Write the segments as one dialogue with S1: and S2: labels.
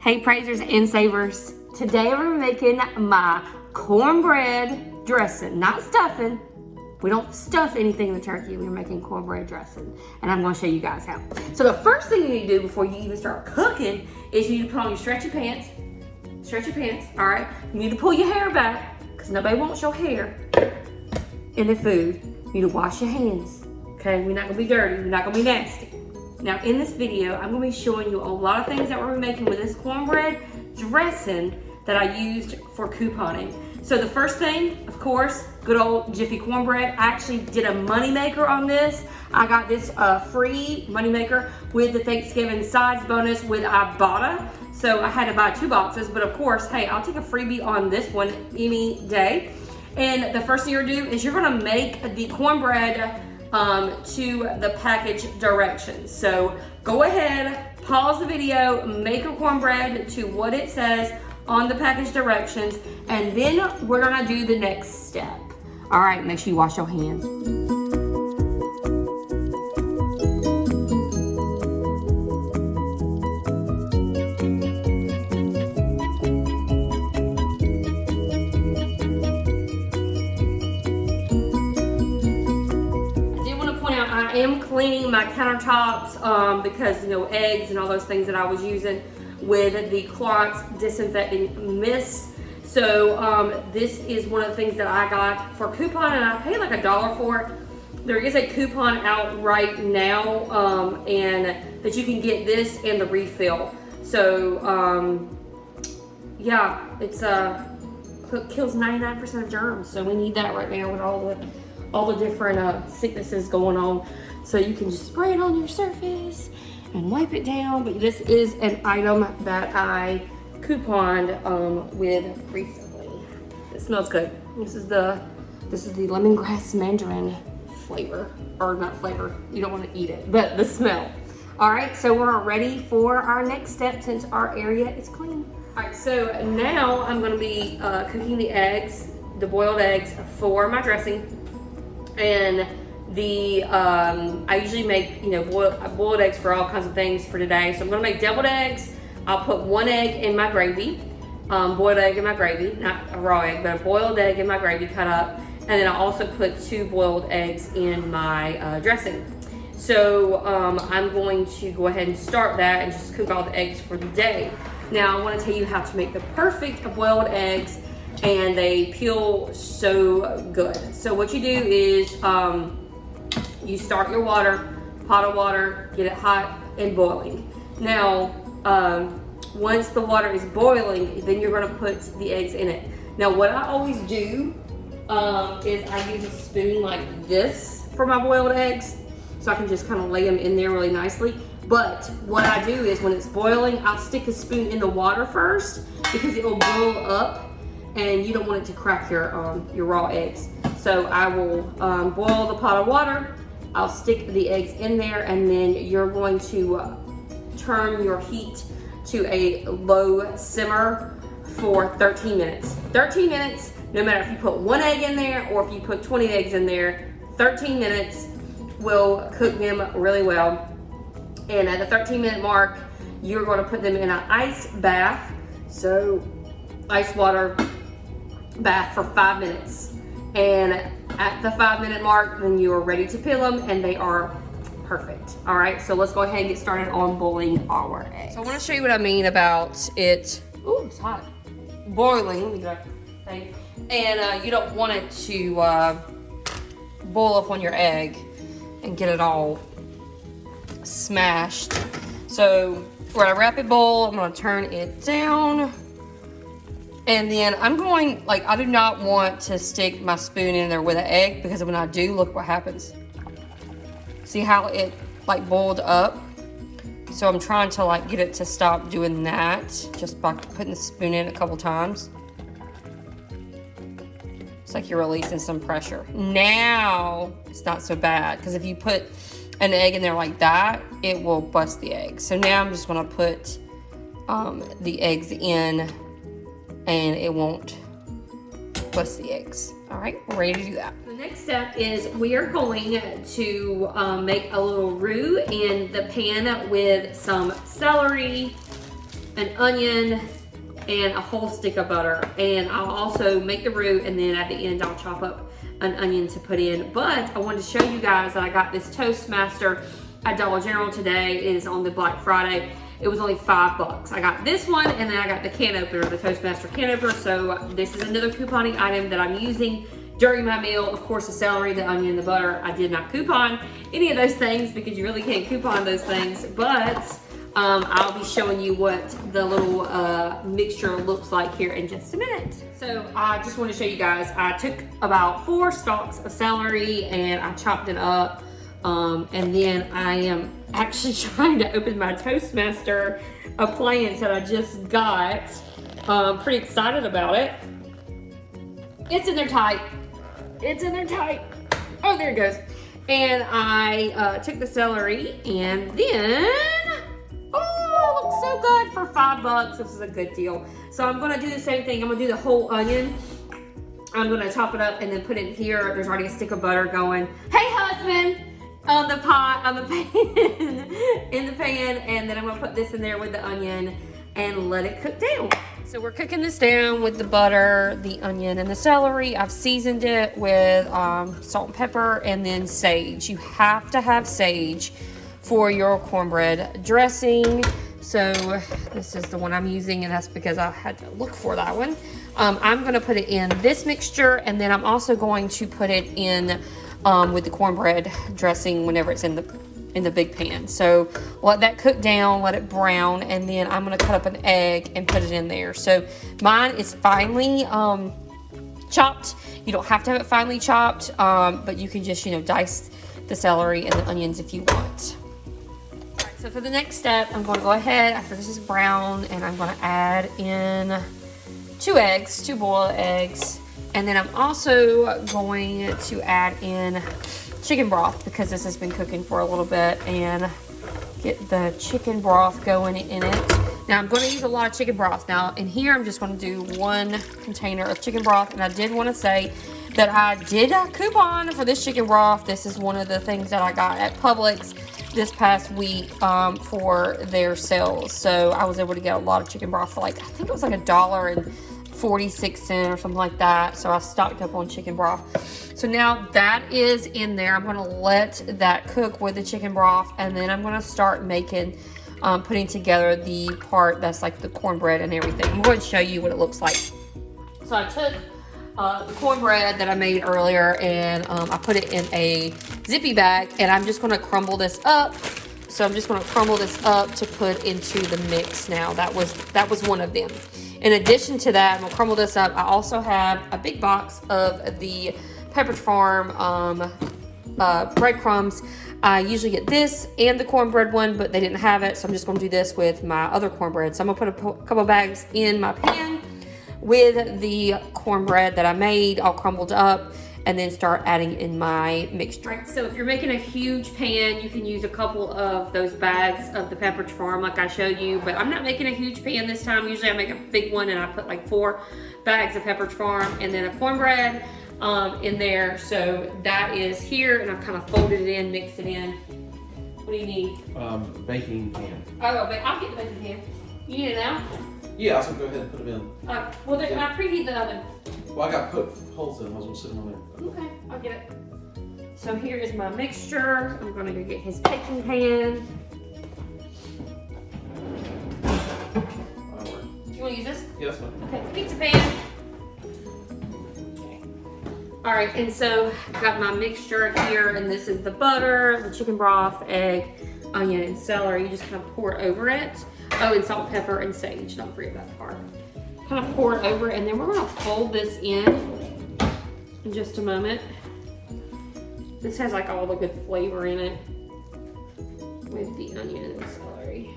S1: Hey praisers and savers, today we're making my cornbread dressing, not stuffing. We don't stuff anything in the turkey, we're making cornbread dressing. And I'm gonna show you guys how. So the first thing you need to do before you even start cooking is you need to put on your stretchy pants. All right? You need to pull your hair back, because nobody wants your hair in the food. You need to wash your hands, okay? We're not gonna be dirty, we're not gonna be nasty. Now in this video, I'm gonna be showing you a lot of things that we're making with this cornbread dressing that I used for couponing. So the first thing, of course, good old Jiffy cornbread. I actually did a moneymaker on this. I got this free moneymaker with the Thanksgiving sides bonus with IBOTTA. So I had to buy 2 boxes, but of course, hey, I'll take a freebie on this one any day. And the first thing you're gonna do is you're gonna make the cornbread to the package directions. So go ahead, pause the video, make your cornbread to what it says on the package directions, and then we're gonna do the next step. All right, make sure you wash your hands. I am cleaning my countertops because, you know, eggs and all those things that I was using with the Clorox disinfecting mist. So this is one of the things that I got for coupon, and I paid like $1 for it. There is a coupon out right now, and that you can get this and the refill. So yeah, it's kills 99% of germs. So we need that right now with all the different sicknesses going on. So you can just spray it on your surface and wipe it down. But this is an item that I couponed with recently. It smells good. This is the lemongrass mandarin flavor, or not flavor. You don't want to eat it, but the smell. All right, so we're ready for our next step since our area is clean. All right, so now I'm going to be cooking the eggs, the boiled eggs for my dressing. And I usually make, you know, boiled eggs for all kinds of things for today. So I'm gonna make deviled eggs. I'll put 1 egg in my gravy, boiled egg in my gravy, not a raw egg, but a boiled egg in my gravy cut up. And then I'll also put 2 boiled eggs in my dressing. So I'm going to go ahead and start that and just cook all the eggs for the day. Now I wanna tell you how to make the perfect boiled eggs, and they peel so good. So what you do is you start your pot of water, get it hot and boiling. Now, once the water is boiling, then you're gonna put the eggs in it. Now, what I always do is I use a spoon like this for my boiled eggs, so I can just kind of lay them in there really nicely. But what I do is when it's boiling, I'll stick the spoon in the water first, because it will boil up and you don't want it to crack your raw eggs. So I will boil the pot of water, I'll stick the eggs in there, and then you're going to turn your heat to a low simmer for 13 minutes. 13 minutes, no matter if you put 1 egg in there or if you put 20 eggs in there, 13 minutes will cook them really well. And at the 13-minute mark, you're going to put them in an ice bath. So ice water bath for 5 minutes. And at the 5-minute mark, then you are ready to peel them, and they are perfect. All right, so let's go ahead and get started on boiling our eggs. So I want to show you what I mean about it. Ooh, it's hot. Boiling, let me get a thing. And you don't want it to boil up on your egg and get it all smashed. So we're at a rapid boil. I'm going to turn it down. And then I'm going, like, I do not want to stick my spoon in there with an egg, because when I do, look what happens. See how it like boiled up? So I'm trying to like get it to stop doing that just by putting the spoon in a couple times. It's like you're releasing some pressure. Now it's not so bad, because if you put an egg in there like that, it will bust the egg. So now I'm just gonna put the eggs in, and it won't bust the eggs. All right, we're ready to do that. The next step is we are going to make a little roux in the pan with some celery, an onion, and a whole stick of butter. And I'll also make the roux, and then at the end I'll chop up an onion to put in. But I wanted to show you guys that I got this Toastmaster at Dollar General today. It is on the Black Friday. It was only $5. I got this one, and then I got the can opener, the Toastmaster can opener. So this is another couponing item that I'm using during my meal. Of course, the celery, the onion, the butter. I did not coupon any of those things because you really can't coupon those things. But I'll be showing you what the little mixture looks like here in just a minute. So I just want to show you guys, I took about 4 stalks of celery and I chopped it up. And then I am actually trying to open my Toastmaster appliance that I just got. Pretty excited about it. It's in there tight. It's in there tight. Oh, there it goes. And I took the celery and then, oh, it looks so good for $5. This is a good deal. So I'm gonna do the same thing. I'm gonna do the whole onion. I'm gonna chop it up and then put it here. There's already a stick of butter going. Hey, husband! On the pot, on the pan, in the pan, and then I'm gonna put this in there with the onion and let it cook down. So we're cooking this down with the butter, the onion, and the celery. I've seasoned it with salt and pepper and then sage. You have to have sage for your cornbread dressing. So this is the one I'm using, and that's because I had to look for that one. I'm gonna put it in this mixture, and then I'm also going to put it in with the cornbread dressing whenever it's in the big pan. So let that cook down, let it brown, and then I'm gonna cut up an egg and put it in there. So mine is finely chopped. You don't have to have it finely chopped, but you can just, dice the celery and the onions if you want. All right, so for the next step, I'm gonna go ahead, after this is brown, and I'm gonna add in 2 eggs, 2 boiled eggs. And then I'm also going to add in chicken broth because this has been cooking for a little bit, and get the chicken broth going in it. Now I'm going to use a lot of chicken broth. Now in here I'm just going to do 1 container of chicken broth, and I did want to say that I did a coupon for this chicken broth. This is one of the things that I got at Publix this past week for their sales. So I was able to get a lot of chicken broth for I think it was like $1.46 or something like that. So I stocked up on chicken broth. So now that is in there. I'm gonna let that cook with the chicken broth, and then I'm gonna start making, putting together the part that's like the cornbread and everything. I'm going to show you what it looks like. So I took the cornbread that I made earlier, and I put it in a zippy bag, and I'm just gonna crumble this up. So I'm just gonna crumble this up to put into the mix now. That was one of them. In addition to that, I'm gonna crumble this up. I also have a big box of the Pepperidge Farm breadcrumbs. I usually get this and the cornbread one, but they didn't have it, so I'm just gonna do this with my other cornbread. So I'm gonna put a couple bags in my pan with the cornbread that I made all crumbled up, and then start adding in my mixture. Right, so if you're making a huge pan, you can use a couple of those bags of the Pepperidge Farm like I showed you, but I'm not making a huge pan this time. Usually I make a big one and I put like 4 bags of Pepperidge Farm and then a cornbread in there. So that is here, and I've kind of folded it in, mixed it in. What do you need?
S2: Baking pan.
S1: Oh, I'll get the baking pan. You need it now?
S2: Yeah, I was gonna go ahead and put them in.
S1: Well, I preheat the oven.
S2: Well, I got put holes in them. I was gonna sit them on there.
S1: Okay, I'll get it. So here is my mixture. I'm gonna go get his baking pan. You wanna use this?
S2: Yeah, that's fine.
S1: Okay, pizza pan. Okay. All right, and so I've got my mixture here, and this is the butter, the chicken broth, egg, onion, and celery. You just kind of pour it over it. Oh, and salt, pepper, and sage. Don't forget that part. Kind of pour it over, and then we're gonna fold this in just a moment. This has like all the good flavor in it with the onion and celery.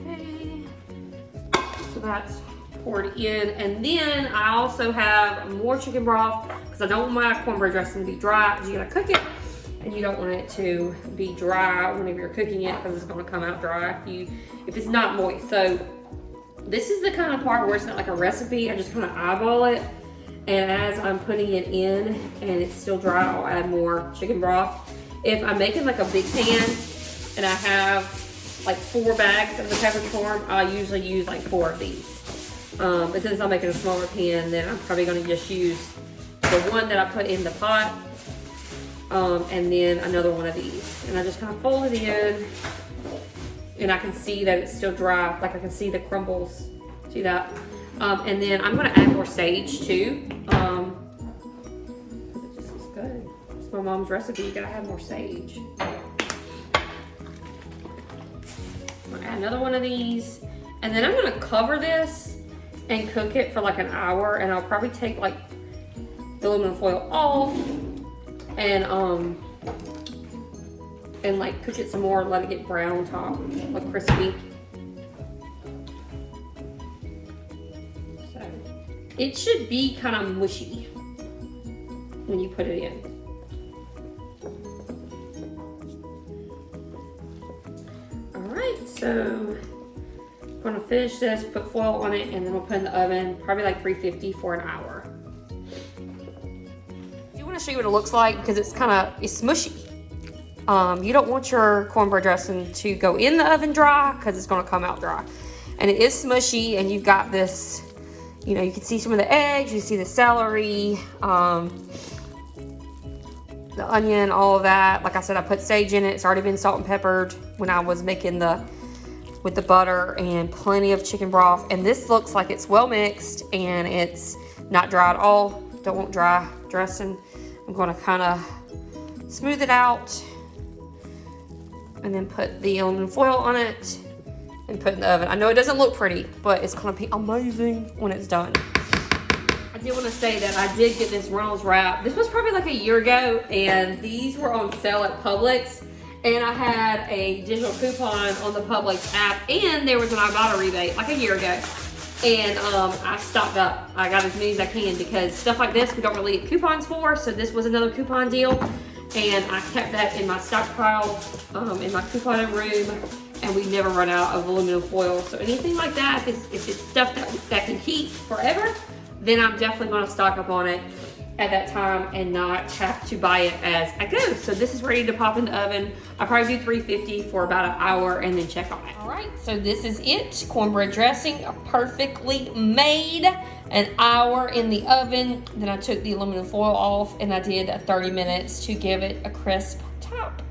S1: Okay, so that's poured in, and then I also have more chicken broth because I don't want my cornbread dressing to be dry, because you gotta cook it, and you don't want it to be dry whenever you're cooking it, because it's gonna come out dry if it's not moist. So this is the kind of part where it's not like a recipe. I just kind of eyeball it, and as I'm putting it in and it's still dry, I'll add more chicken broth. If I'm making like a big pan and I have like 4 bags of the pepperidge farm, I usually use like 4 of these. But since I'm making a smaller pan, then I'm probably gonna just use the one that I put in the pot, and then another one of these. And I just kind of fold it in, and I can see that it's still dry. Like I can see the crumbles, see that? And then I'm gonna add more sage too. It just looks good. It's my mom's recipe, you gotta have more sage. I'm gonna add another one of these, and then I'm gonna cover this and cook it for like an hour, and I'll probably take like the aluminum foil off and like cook it some more, let it get brown on top, like crispy. So it should be kind of mushy when you put it in. All right, so I'm gonna finish this, put foil on it, and then we'll put it in the oven, probably like 350 for an hour. I do want to show you what it looks like because it's mushy. You don't want your cornbread dressing to go in the oven dry because it's gonna come out dry. And it is smushy, and you've got this, you know, you can see some of the eggs, you see the celery, the onion, all of that. Like I said, I put sage in it. It's already been salt and peppered when I was making with the butter, and plenty of chicken broth. And this looks like it's well mixed and it's not dry at all. Don't want dry dressing. I'm gonna kind of smooth it out and then put the aluminum foil on it and put it in the oven. I know it doesn't look pretty, but it's gonna be amazing when it's done. I did want to say that I did get this Reynolds wrap. This was probably like a year ago, and these were on sale at Publix. And I had a digital coupon on the Publix app, and there was an IBOTTA rebate like a year ago. And I stocked up. I got as many as I can because stuff like this we don't really get coupons for. So this was another coupon deal, and I kept that in my stockpile in my coupon room, and we never run out of aluminum foil. So anything like that, if it's stuff that can keep forever, then I'm definitely going to stock up on it at that time and not have to buy it as I go. So this is ready to pop in the oven. I'll probably do 350 for about an hour and then check on it. All right, so this is it. Cornbread dressing, perfectly made. An hour in the oven. Then I took the aluminum foil off, and I did 30 minutes to give it a crisp top.